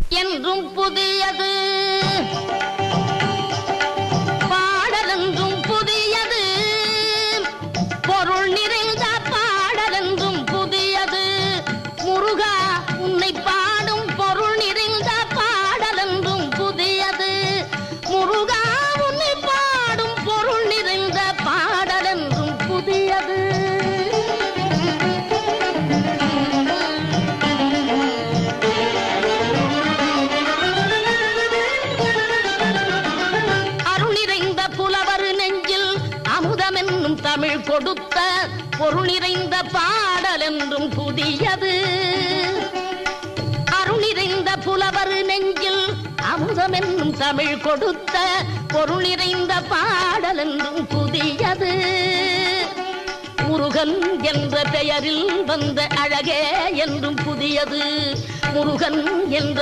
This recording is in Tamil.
என்றும் புதியது, பாடலென்றும் புதியது, பொருள் நிறைந்த பாடலென்றும் புதியது. முருகா உன்னை பாடும் பொருள் நிறைந்த பாடலென்றும் புதியது. முருகா உன்னை பாடும் பொருள் நிறைந்த பாடலென்றும் புதியது. தமிழ் கொடுத்த பொருள் நிறைந்த பாடல் என்றும் புதியது. அருள் நிறைந்த புலவர் நெஞ்சில் அமுதம் என்னும் தமிழ் கொடுத்த பொருள் நிறைந்த பாடல் என்றும் புதியது. முருகன் என்ற பெயரில் வந்த அழகே என்றும் புதியது. முருகன் என்ற